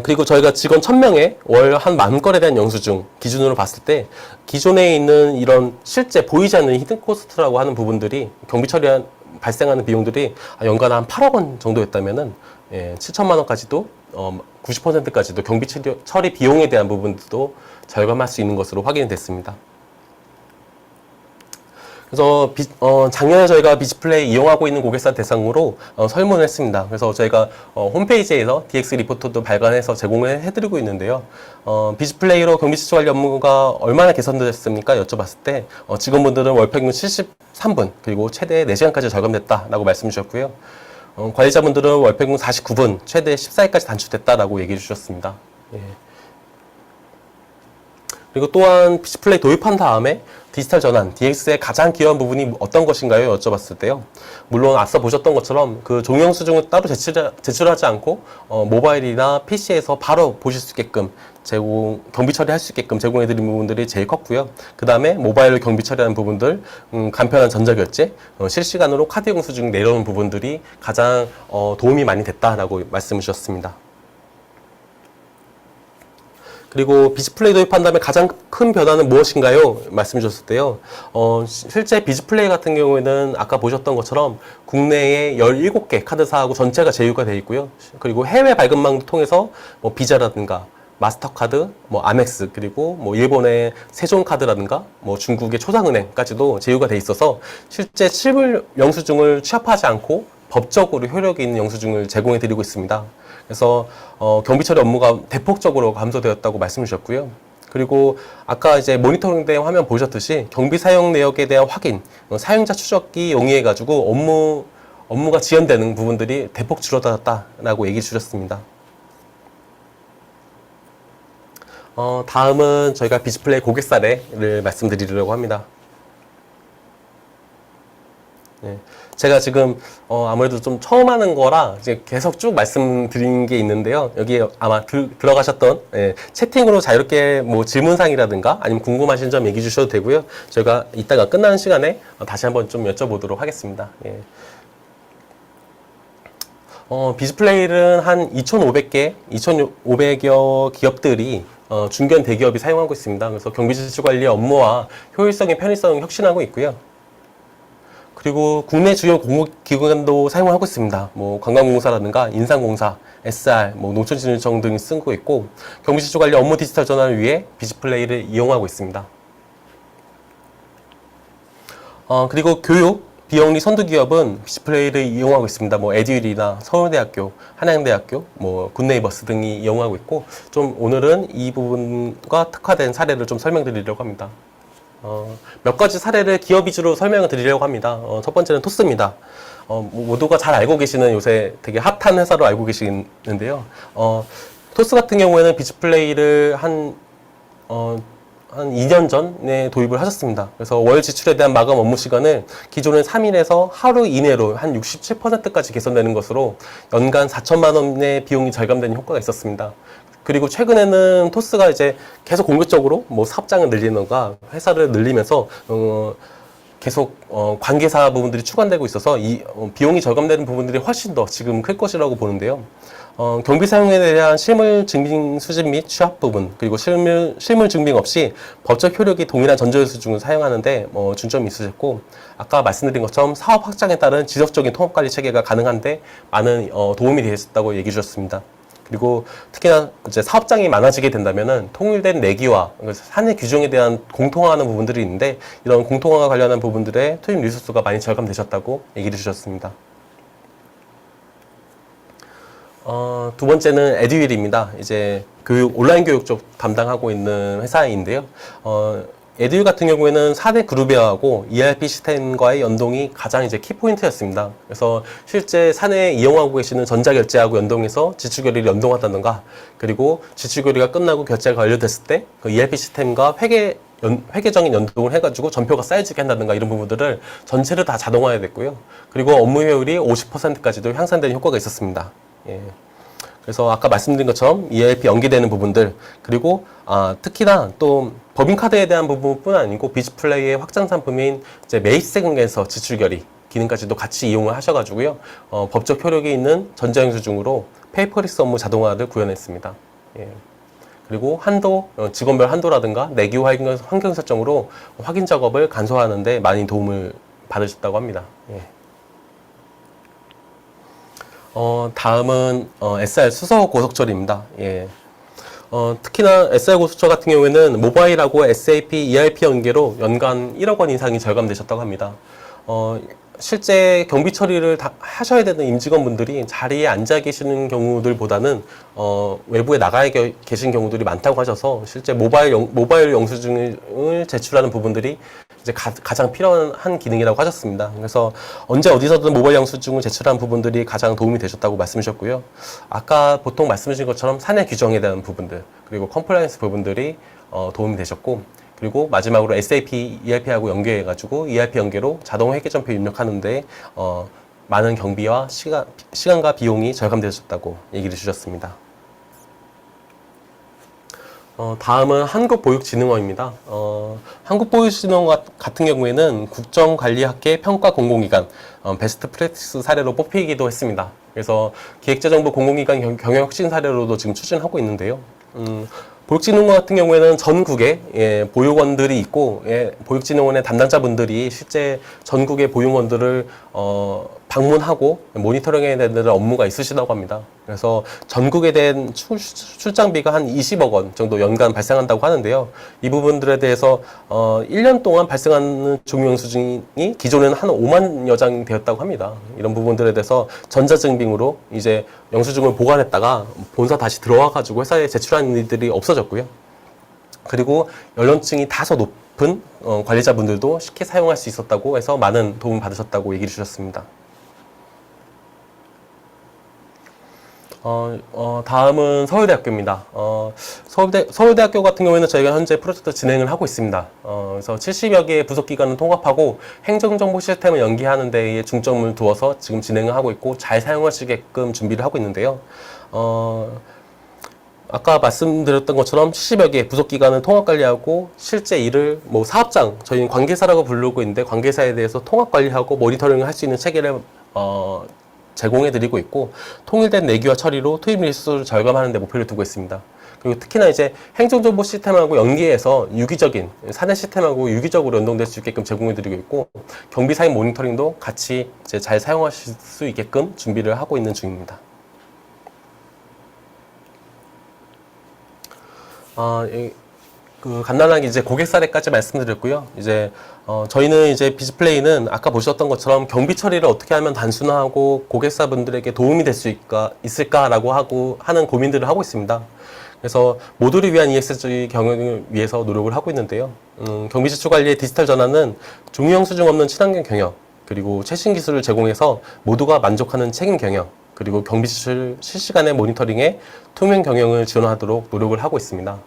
그리고 저희가 직원 1000명에 월 한 10,000건에 대한 영수증 기준으로 봤을 때, 기존에 있는 이런 실제 보이지 않는 히든 코스트라고 하는 부분들이 경비 처리한 발생하는 비용들이 연간 한 8억 원 정도였다면은 7천만 원까지도 90%까지도 경비 처리 비용에 대한 부분도 절감할 수 있는 것으로 확인이 됐습니다. 그래서 작년에 저희가 비즈플레이 이용하고 있는 고객사 대상으로 설문을 했습니다. 그래서 저희가 홈페이지에서 DX 리포트도 발간해서 제공을 해드리고 있는데요. 비즈플레이로 경비지출 관리 업무가 얼마나 개선됐습니까? 여쭤봤을 때 직원분들은 월평균 73분 그리고 최대 4시간까지 절감됐다라고 말씀 주셨고요. 관리자분들은 월평균 49분, 최대 14일까지 단축됐다라고 얘기해 주셨습니다. 예. 그리고 또한 비즈플레이 도입한 다음에 디지털 전환, DX의 가장 기여한 부분이 어떤 것인가요? 여쭤봤을 때요. 물론 앞서 보셨던 것처럼 그 종이영수증을 따로 제출하지 않고 모바일이나 PC에서 바로 보실 수 있게끔 경비 처리할 수 있게끔 제공해드린 부분들이 제일 컸고요. 그 다음에 모바일로 경비 처리하는 부분들, 간편한 전자결제, 실시간으로 카드 영수증 내려오는 부분들이 가장 도움이 많이 됐다라고 말씀을 주셨습니다. 그리고 비즈플레이 도입한 다음에 가장 큰 변화는 무엇인가요? 말씀 주셨을 때요. 실제 비즈플레이 같은 경우에는 아까 보셨던 것처럼 국내에 17개 카드사하고 전체가 제휴가 되어 있고요. 그리고 해외 발급망도 통해서 뭐 비자라든가 마스터카드, 뭐 아멕스, 그리고 뭐 일본의 세종카드라든가 뭐 중국의 초상은행까지도 제휴가 돼 있어서 실제 실물 영수증을 취합하지 않고 법적으로 효력이 있는 영수증을 제공해 드리고 있습니다. 그래서 경비 처리 업무가 대폭적으로 감소되었다고 말씀 주셨고요. 그리고 아까 이제 모니터링된 화면 보셨듯이 경비 사용 내역에 대한 확인, 사용자 추적기 용이해 가지고 업무가 지연되는 부분들이 대폭 줄어들었다라고 얘기 주셨습니다. 다음은 저희가 비즈플레이 고객 사례를 말씀드리려고 합니다. 예. 제가 지금 아무래도 좀 처음 하는 거라 이제 계속 쭉 말씀드린 게 있는데요. 여기 아마 들어가셨던 채팅으로 자유롭게 뭐 질문사항이라든가 아니면 궁금하신 점 얘기해 주셔도 되고요. 저희가 이따가 끝나는 시간에 다시 한번 좀 여쭤보도록 하겠습니다. 예. 비즈플레이는 한 2,500여 기업들이 중견 대기업이 사용하고 있습니다. 그래서 경비 지출 관리 업무와 효율성의 편의성을 혁신하고 있고요. 그리고 국내 주요 공공기관도 사용하고 있습니다. 뭐 관광공사라든가 인삼공사, SR, 뭐 농촌진흥청 등이 쓰고 있고 경비지출 관리 업무 디지털 전환을 위해 비즈플레이를 이용하고 있습니다. 그리고 교육, 비영리 선두기업은 비즈플레이를 이용하고 있습니다. 뭐 에듀윌이나 서울대학교, 한양대학교, 뭐 굿네이버스 등이 이용하고 있고 좀 오늘은 이 부분과 특화된 사례를 좀 설명드리려고 합니다. 몇 가지 사례를 기업 위주로 설명을 드리려고 합니다. 첫 번째는 토스입니다. 모두가 잘 알고 계시는 요새 되게 핫한 회사로 알고 계시는데요. 토스 같은 경우에는 비즈플레이를 한 2년 전에 도입을 하셨습니다. 그래서 월 지출에 대한 마감 업무 시간을 기존의 3일에서 하루 이내로 한 67%까지 개선되는 것으로 연간 4천만 원의 비용이 절감되는 효과가 있었습니다. 그리고 최근에는 토스가 이제 계속 공격적으로 뭐 사업장을 늘리는가 회사를 늘리면서 계속 관계사 부분들이 추가되고 있어서 이 비용이 절감되는 부분들이 훨씬 더 지금 클 것이라고 보는데요. 경비 사용에 대한 실물 증빙 수집 및 취합 부분 그리고 실물 증빙 없이 법적 효력이 동일한 전자료 수준을 사용하는데 중점이 있으셨고 아까 말씀드린 것처럼 사업 확장에 따른 지속적인 통합 관리 체계가 가능한데 많은 도움이 되셨다고 얘기해 주셨습니다. 그리고 특히나 이제 사업장이 많아지게 된다면은 통일된 내기와 사내 규정에 대한 공통화하는 부분들이 있는데 이런 공통화와 관련한 부분들의 투입 리소스가 많이 절감되셨다고 얘기를 주셨습니다. 두 번째는 에듀윌입니다. 이제 온라인 교육 쪽 담당하고 있는 회사인데요. 에듀윌 같은 경우에는 4대 그룹웨어하고 ERP 시스템과의 연동이 가장 이제 키포인트였습니다. 그래서 실제 사내에 이용하고 계시는 전자결제하고 연동해서 지출결의를 연동하다든가 그리고 지출결의가 끝나고 결제가 완료됐을 때 그 ERP 시스템과 회계적인 연동을 해가지고 전표가 쌓여지게 한다든가 이런 부분들을 전체를 다 자동화해야 됐고요. 그리고 업무 효율이 50%까지도 향상되는 효과가 있었습니다. 예. 그래서 아까 말씀드린 것처럼 ERP 연계되는 부분들 그리고 특히나 또 법인카드에 대한 부분뿐 아니고 비즈플레이의 확장 상품인 이제 매입세금에서 지출결의 기능까지도 같이 이용을 하셔가지고요. 법적 효력이 있는 전자영수증으로 페이퍼리스 업무 자동화를 구현했습니다. 예. 그리고 직원별 한도라든가 내기 환경 설정으로 확인 작업을 간소화하는 데 많이 도움을 받으셨다고 합니다. 예. 다음은 SR 수서 고속처리입니다. 예. 특히나 SR 고속처 같은 경우에는 모바일하고 SAP, ERP 연계로 연간 1억 원 이상이 절감되셨다고 합니다. 실제 경비 처리를 다 하셔야 되는 임직원분들이 자리에 앉아 계시는 경우들보다는 외부에 나가 계신 경우들이 많다고 하셔서 실제 모바일 영수증을 제출하는 부분들이 이제 가장 필요한 기능이라고 하셨습니다. 그래서 언제 어디서든 모바일 영수증을 제출한 부분들이 가장 도움이 되셨다고 말씀 주셨고요. 아까 보통 말씀 주신 것처럼 사내 규정에 대한 부분들 그리고 컴플라이언스 부분들이 도움이 되셨고 그리고 마지막으로 SAP, ERP하고 연계해가지고 ERP 연계로 자동 회계전표 입력하는데 많은 경비와 시간과 비용이 절감되셨다고 얘기를 주셨습니다. 다음은 한국보육진흥원입니다. 한국보육진흥원 같은 경우에는 국정관리학계 평가공공기관 베스트 프랙티스 사례로 뽑히기도 했습니다. 그래서 기획재정부 공공기관 경영혁신 사례로도 지금 추진하고 있는데요. 보육진흥원 같은 경우에는 전국에 보육원들이 있고 보육진흥원의 담당자분들이 실제 전국의 보육원들을 방문하고 모니터링해야 되는 업무가 있으시다고 합니다. 그래서 전국에 대한 출장비가 한 20억 원 정도 연간 발생한다고 하는데요. 이 부분들에 대해서 1년 동안 발생하는 종용수증이 기존에는 한 5만여 장 되었다고 합니다. 이런 부분들에 대해서 전자증빙으로 이제 영수증을 보관했다가 본사 다시 들어와가지고 회사에 제출하는 일들이 없어졌고요. 그리고 연령층이 다소 높은 관리자분들도 쉽게 사용할 수 있었다고 해서 많은 도움을 받으셨다고 얘기를 주셨습니다. 다음은 서울대학교입니다. 서울대학교 같은 경우에는 저희가 현재 프로젝트 진행을 하고 있습니다. 그래서 70여 개의 부속기관을 통합하고 행정정보 시스템을 연계하는 데에 중점을 두어서 지금 진행을 하고 있고 잘 사용하시게끔 준비를 하고 있는데요. 아까 말씀드렸던 것처럼 70여 개 부속기관을 통합관리하고 실제 일을 사업장, 저희는 관계사라고 부르고 있는데 관계사에 대해서 통합관리하고 모니터링을 할 수 있는 체계를 제공해드리고 있고 통일된 내규와 처리로 투입 리소스를 절감하는 데 목표를 두고 있습니다. 그리고 특히나 이제 행정정보 시스템하고 연계해서 유기적인 사내 시스템하고 유기적으로 연동될 수 있게끔 제공해드리고 있고 경비 사용 모니터링도 같이 이제 잘 사용하실 수 있게끔 준비를 하고 있는 중입니다. 간단하게 이제 고객 사례까지 말씀드렸고요. 이제 저희는 이제 비즈플레이는 아까 보셨던 것처럼 경비 처리를 어떻게 하면 단순화하고 고객사분들에게 도움이 될 수 있을까라고 하는 고민들을 하고 있습니다. 그래서 모두를 위한 ESG 경영을 위해서 노력을 하고 있는데요. 경비 지출 관리의 디지털 전환은 종이 영수증 없는 친환경 경영, 그리고 최신 기술을 제공해서 모두가 만족하는 책임 경영, 그리고 경비 지출 실시간의 모니터링에 투명 경영을 지원하도록 노력을 하고 있습니다.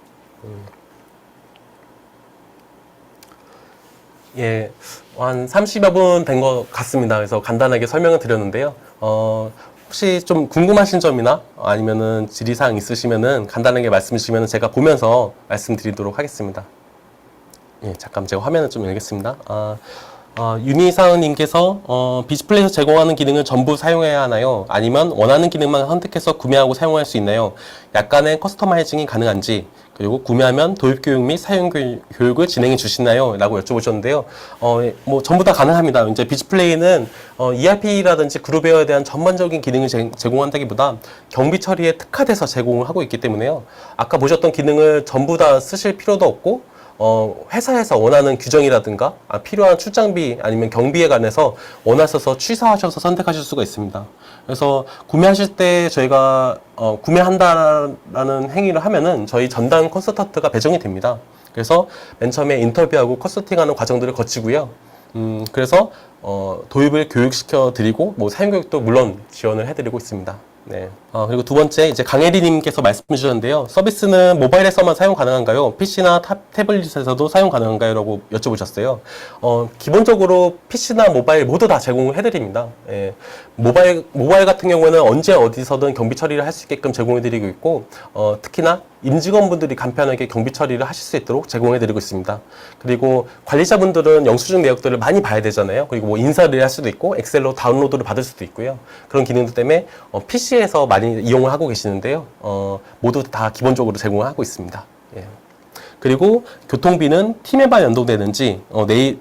예, 한 30여 분 된 것 같습니다. 그래서 간단하게 설명을 드렸는데요. 혹시 좀 궁금하신 점이나 아니면은 질의사항 있으시면은 간단하게 말씀 주시면 제가 보면서 말씀드리도록 하겠습니다. 예, 잠깐 제가 화면을 좀 열겠습니다. 윤희사은님께서 비즈플레이에서 제공하는 기능을 전부 사용해야 하나요? 아니면 원하는 기능만 선택해서 구매하고 사용할 수 있나요? 약간의 커스터마이징이 가능한지, 그리고 구매하면 도입 교육 및 사용 교육을 진행해 주시나요? 라고 여쭤보셨는데요. 전부 다 가능합니다. 이제 비즈플레이는 ERP라든지 그룹웨어에 대한 전반적인 기능을 제공한다기보다 경비 처리에 특화돼서 제공을 하고 있기 때문에요. 아까 보셨던 기능을 전부 다 쓰실 필요도 없고, 회사에서 원하는 규정이라든가 필요한 출장비 아니면 경비에 관해서 원하셔서 취사하셔서 선택하실 수가 있습니다. 그래서 구매하실 때 저희가 구매한다라는 행위를 하면은 저희 전담 컨설턴트가 배정이 됩니다. 그래서 맨 처음에 인터뷰하고 컨설팅하는 과정들을 거치고요. 그래서 도입을 교육시켜 드리고 사용 교육도 물론 지원을 해드리고 있습니다. 네. 그리고 두 번째, 이제 강혜리님께서 말씀 주셨는데요. 서비스는 모바일에서만 사용 가능한가요? PC나 태블릿에서도 사용 가능한가요? 라고 여쭤보셨어요. 기본적으로 PC나 모바일 모두 다 제공을 해드립니다. 예. 모바일 같은 경우에는 언제 어디서든 경비 처리를 할 수 있게끔 제공해드리고 있고, 특히나 임직원분들이 간편하게 경비 처리를 하실 수 있도록 제공해드리고 있습니다. 그리고 관리자분들은 영수증 내역들을 많이 봐야 되잖아요. 그리고 인사를 할 수도 있고, 엑셀로 다운로드를 받을 수도 있고요. 그런 기능들 때문에 PC에서 많이 이용을 하고 계시는데요. 모두 다 기본적으로 제공을 하고 있습니다. 예. 그리고 교통비는 팀에만 연동되는지,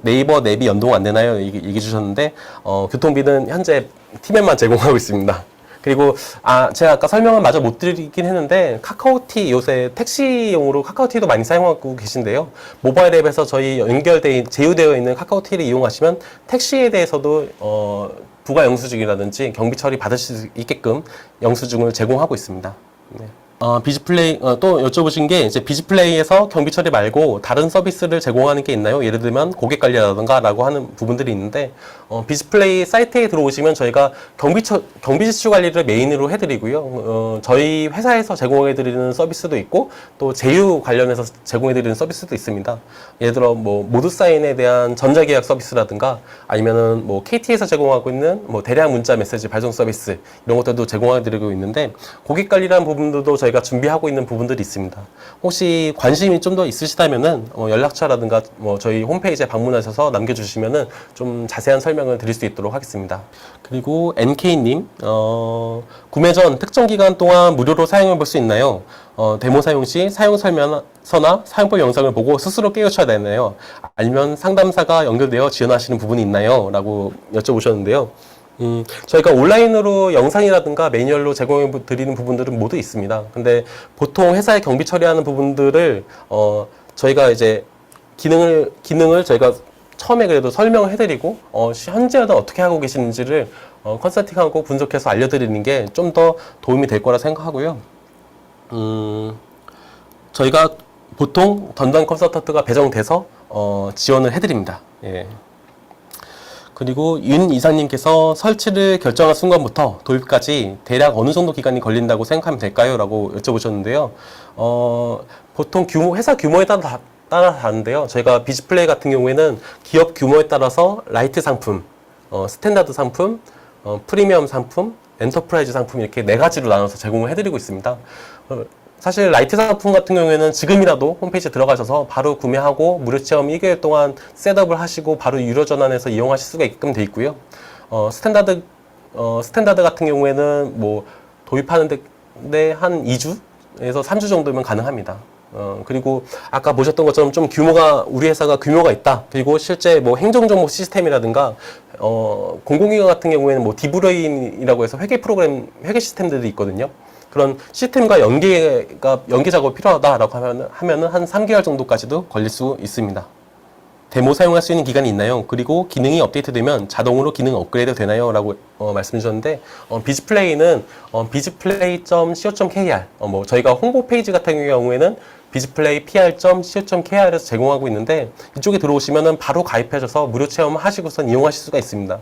네이버 내비 연동 안 되나요? 얘기해 주셨는데, 교통비는 현재 팀에만 제공하고 있습니다. 그리고 제가 아까 설명을 마저 못 드리긴 했는데 카카오티 요새 택시용으로 카카오티도 많이 사용하고 계신데요. 모바일 앱에서 저희 제휴되어 있는 카카오티를 이용하시면 택시에 대해서도 부가 영수증이라든지 경비 처리 받을 수 있게끔 영수증을 제공하고 있습니다. 네. 비즈플레이 또 여쭤보신 게 이제 비즈플레이에서 경비 처리 말고 다른 서비스를 제공하는 게 있나요? 예를 들면 고객 관리라든가 라고 하는 부분들이 있는데 비즈플레이 사이트에 들어오시면 저희가 경비 지출 관리를 메인으로 해드리고요. 저희 회사에서 제공해드리는 서비스도 있고 또 제휴 관련해서 제공해드리는 서비스도 있습니다. 예를 들어 모드 사인에 대한 전자계약 서비스라든가 아니면은 KT에서 제공하고 있는 대량 문자 메시지 발송 서비스 이런 것들도 제공해드리고 있는데 고객 관리라는 부분들도 저희가 준비하고 있는 부분들이 있습니다. 혹시 관심이 좀 더 있으시다면은 연락처라든가 저희 홈페이지에 방문하셔서 남겨주시면은 좀 자세한 설명을 드릴 수 있도록 하겠습니다. 그리고 NK님, 구매 전 특정 기간 동안 무료로 사용해 볼 수 있나요? 데모 사용 시 사용 설명서나 사용법 영상을 보고 스스로 깨우쳐야 되나요? 아니면 상담사가 연결되어 지원하시는 부분이 있나요? 라고 여쭤보셨는데요. 저희가 온라인으로 영상이라든가 매뉴얼로 제공해 드리는 부분들은 모두 있습니다. 근데 보통 회사에 경비 처리하는 부분들을 저희가 이제 기능을 저희가 처음에 그래도 설명을 해드리고 현재는 어떻게 하고 계시는지를 컨설팅하고 분석해서 알려드리는 게 좀 더 도움이 될 거라 생각하고요. 저희가 보통 전담 컨설턴트가 배정돼서 지원을 해드립니다. 예. 그리고 윤 이사님께서 설치를 결정한 순간부터 도입까지 대략 어느 정도 기간이 걸린다고 생각하면 될까요? 라고 여쭤보셨는데요. 보통 회사 규모에 따라 다른데요. 저희가 비즈플레이 같은 경우에는 기업 규모에 따라서 라이트 상품, 스탠다드 상품, 프리미엄 상품, 엔터프라이즈 상품 이렇게 4가지로 나눠서 제공을 해드리고 있습니다. 사실 라이트 상품 같은 경우에는 지금이라도 홈페이지에 들어가셔서 바로 구매하고 무료 체험 1개월 동안 셋업을 하시고 바로 유료 전환해서 이용하실 수가 있게끔 되어 있고요. 스탠다드 같은 경우에는 뭐 도입하는데 한 2주에서 3주 정도면 가능합니다. 그리고 아까 보셨던 것처럼 좀 우리 회사가 규모가 있다. 그리고 실제 뭐 행정정보 시스템이라든가, 공공기관 같은 경우에는 뭐 디브레인이라고 해서 회계 시스템들이 있거든요. 그런 시스템과 연계 작업이 필요하다라고 하면은 한 3개월 정도까지도 걸릴 수 있습니다. 데모 사용할 수 있는 기간이 있나요? 그리고 기능이 업데이트되면 자동으로 기능 업그레이드 되나요? 라고 말씀 주셨는데, 비즈플레이는 bizplay.co.kr, 저희가 홍보 페이지 같은 경우에는 bizplay.pr.co.kr에서 제공하고 있는데, 이쪽에 들어오시면은 바로 가입하셔서 무료 체험하시고선 이용하실 수가 있습니다.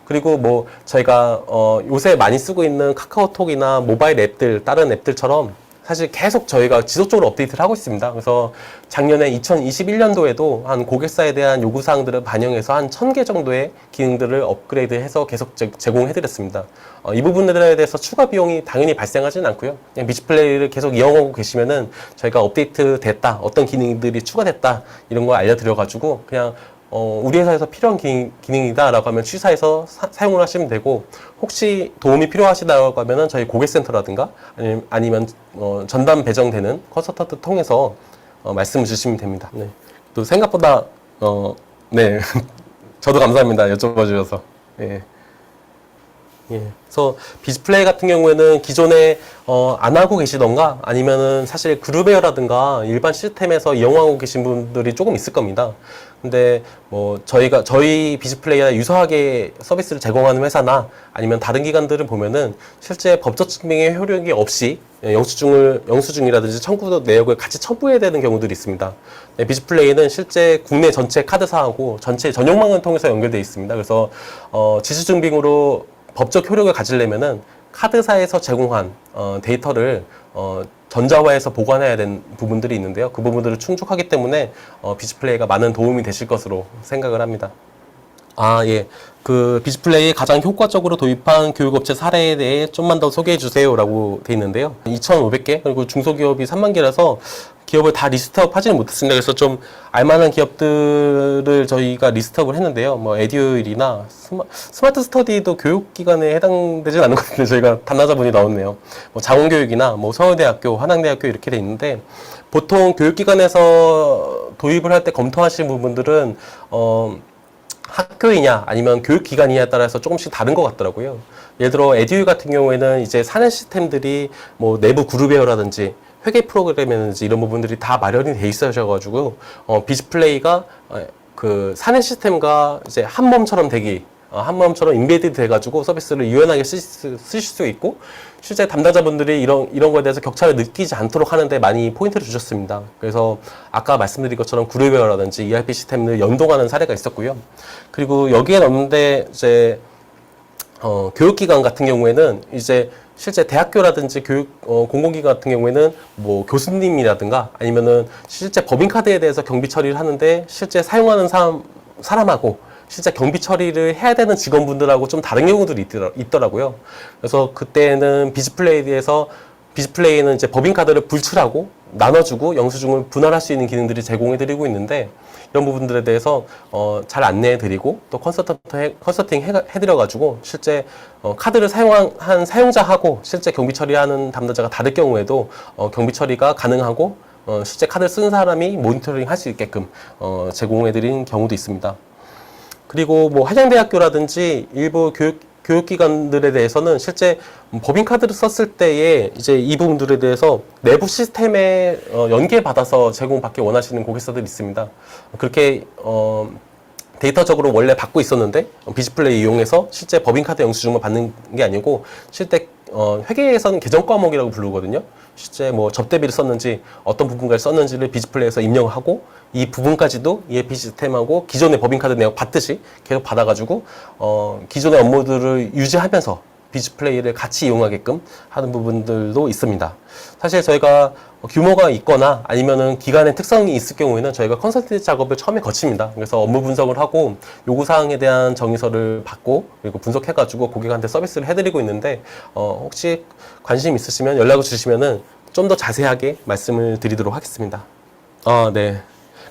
그리고 뭐 저희가 요새 많이 쓰고 있는 카카오톡이나 모바일 앱들, 다른 앱들처럼 사실 계속 저희가 지속적으로 업데이트를 하고 있습니다. 그래서 작년에 2021년도에도 한 고객사에 대한 요구사항들을 반영해서 한 1000개 정도의 기능들을 업그레이드해서 계속 제공해드렸습니다. 이 부분들에 대해서 추가 비용이 당연히 발생하지는 않고요. 그냥 비즈플레이를 계속 이용하고 계시면은 저희가 업데이트 됐다, 어떤 기능들이 추가됐다 이런 거 알려드려가지고 그냥 우리 회사에서 필요한 기능이다라고 하면 취사해서 사용을 하시면 되고, 혹시 도움이 필요하시다고 하면은 저희 고객센터라든가 아니면 전담 배정되는 컨설턴트 통해서 말씀을 주시면 됩니다. 네. 또 생각보다 네 저도 감사합니다. 여쭤봐 주셔서. 예. 예. 그래서 비즈플레이 같은 경우에는 기존에 안 하고 계시던가 아니면은 사실 그룹웨어라든가 일반 시스템에서 이용하고 계신 분들이 조금 있을 겁니다. 근데 뭐 저희 비즈플레이가 유사하게 서비스를 제공하는 회사나 아니면 다른 기관들을 보면은 실제 법적 증명의 효력이 없이 영수증이라든지 청구 내역을 같이 첨부해야 되는 경우들이 있습니다. 네, 비즈플레이는 실제 국내 전체 카드사하고 전체 전용망을 통해서 연결되어 있습니다. 그래서 지수증빙으로 법적 효력을 가지려면은 카드사에서 제공한 데이터를 전자화해서 보관해야 되는 부분들이 있는데요. 그 부분들을 충족하기 때문에 비즈플레이가 많은 도움이 되실 것으로 생각을 합니다. 예. 그 비즈플레이 가장 효과적으로 도입한 교육업체 사례에 대해 좀만 더 소개해 주세요 라고 돼 있는데요. 2,500개, 그리고 중소기업이 3만 개라서 기업을 다 리스트업 하지는 못했습니다. 그래서 좀 알만한 기업들을 저희가 리스트업을 했는데요. 뭐 에듀일이나 스마트 스터디도 교육기관에 해당되진 않은 것 같은데 저희가 담당자분이 나왔네요. 뭐 장원교육이나 뭐 서울대학교, 한양대학교 이렇게 돼 있는데, 보통 교육기관에서 도입을 할 때 검토하시는 부분들은 학교이냐 아니면 교육기관이냐에 따라서 조금씩 다른 것 같더라고요. 예를 들어 에듀 같은 경우에는 이제 사내 시스템들이 뭐 내부 그룹웨어라든지 회계 프로그램이라든지 이런 부분들이 다 마련이 돼 있으셔가지고 비즈플레이가 그 사내 시스템과 이제 한 몸처럼 인베디드 돼가지고 서비스를 유연하게 쓰실 수 있고, 실제 담당자분들이 이런 거에 대해서 격차를 느끼지 않도록 하는데 많이 포인트를 주셨습니다. 그래서 아까 말씀드린 것처럼 그룹웨어라든지 ERP 시스템을 연동하는 사례가 있었고요. 그리고 여기에 넣는데 이제 교육기관 같은 경우에는 이제 실제 대학교라든지 공공기관 같은 경우에는 뭐 교수님이라든가 아니면은 실제 법인카드에 대해서 경비 처리를 하는데 실제 사용하는 사람하고 실제 경비 처리를 해야 되는 직원분들하고 좀 다른 경우들이 있더라고요. 그래서 그때는 비즈플레이는 이제 법인카드를 불출하고 나눠주고 영수증을 분할할 수 있는 기능들이 제공해드리고 있는데, 이런 부분들에 대해서 잘 안내해드리고 또 컨설팅 해드려가지고 실제 카드를 사용한 사용자하고 실제 경비 처리하는 담당자가 다를 경우에도 경비 처리가 가능하고 실제 카드를 쓴 사람이 모니터링 할 수 있게끔 제공해드린 경우도 있습니다. 그리고 뭐 한양대학교라든지 일부 교육기관들에 대해서는 실제 법인카드를 썼을 때에 이제 이 부분들에 대해서 내부 시스템에 연계받아서 제공받기 원하시는 고객사들이 있습니다. 그렇게 데이터적으로 원래 받고 있었는데 비즈플레이 이용해서 실제 법인카드 영수증만 받는 게 아니고 실제 회계에서는 계정 과목이라고 부르거든요. 실제 뭐 접대비를 썼는지 어떤 부분까지 썼는지를 비즈플레이에서 입력하고 이 부분까지도 ERP 시스템하고 기존의 법인카드 내역 받듯이 계속 받아가지고 기존의 업무들을 유지하면서 비즈플레이를 같이 이용하게끔 하는 부분들도 있습니다. 사실 저희가 규모가 있거나 아니면은 기간의 특성이 있을 경우에는 저희가 컨설팅 작업을 처음에 거칩니다. 그래서 업무 분석을 하고 요구사항에 대한 정의서를 받고 그리고 분석해가지고 고객한테 서비스를 해드리고 있는데 혹시 관심 있으시면 연락을 주시면은 좀 더 자세하게 말씀을 드리도록 하겠습니다. 네.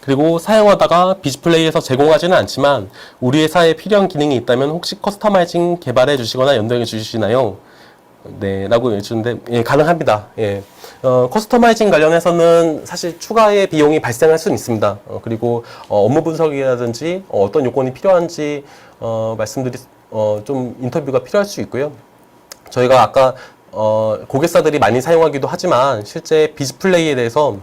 그리고 사용하다가 비즈플레이에서 제공하지는 않지만 우리 회사에 필요한 기능이 있다면 혹시 커스터마이징 개발해 주시거나 연동해 주시나요? 네, 라고 해주는데, 예, 가능합니다. 예. 커스터마이징 관련해서는 사실 추가의 비용이 발생할 수는 있습니다. 그리고 업무 분석이라든지 어떤 요건이 필요한지 좀 인터뷰가 필요할 수 있고요. 저희가 아까 고객사들이 많이 사용하기도 하지만 실제 비즈플레이에 대해서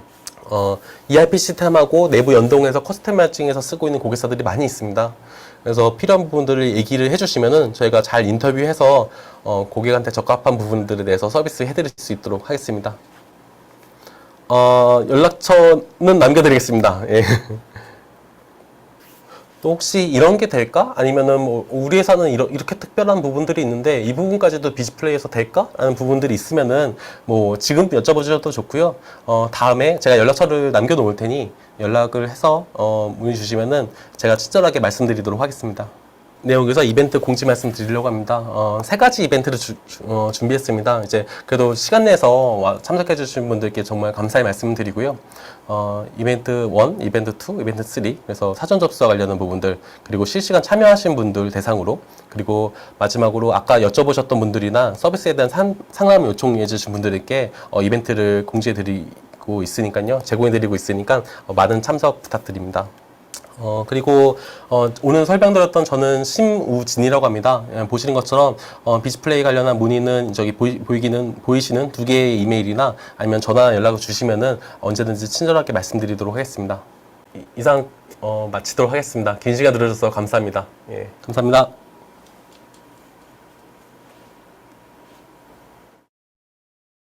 ERP 시스템하고 내부 연동해서 커스터마이징해서 쓰고 있는 고객사들이 많이 있습니다. 그래서 필요한 부분들을 얘기를 해주시면은 저희가 잘 인터뷰해서 고객한테 적합한 부분들에 대해서 서비스 해드릴 수 있도록 하겠습니다. 연락처는 남겨드리겠습니다. 예. 또 혹시 이런 게 될까? 아니면은 뭐 우리 회사는 이렇게 특별한 부분들이 있는데 이 부분까지도 비즈플레이에서 될까? 라는 부분들이 있으면은 뭐 지금 여쭤보셔도 좋고요. 다음에 제가 연락처를 남겨놓을 테니 연락을 해서 문의 주시면은 제가 친절하게 말씀드리도록 하겠습니다. 네, 여기서 이벤트 공지 말씀 드리려고 합니다. 3가지 이벤트를 준비했습니다. 이제 그래도 시간 내서 참석해 주신 분들께 정말 감사의 말씀 드리고요. 이벤트 1, 이벤트 2, 이벤트 3. 그래서 사전 접수와 관련한 부분들, 그리고 실시간 참여하신 분들 대상으로, 그리고 마지막으로 아까 여쭤보셨던 분들이나 서비스에 대한 상담 요청해 주신 분들께 이벤트를 공지해 드리고 있으니까요. 제공해 드리고 있으니까 많은 참석 부탁드립니다. 그리고 오늘 설명드렸던 저는 심우진이라고 합니다. 보시는 것처럼 비즈플레이 관련한 문의는 저기 보이시는 2개의 이메일이나 아니면 전화 연락을 주시면은 언제든지 친절하게 말씀드리도록 하겠습니다. 이상 마치도록 하겠습니다. 긴 시간 들어주셔서 감사합니다. 예, 감사합니다.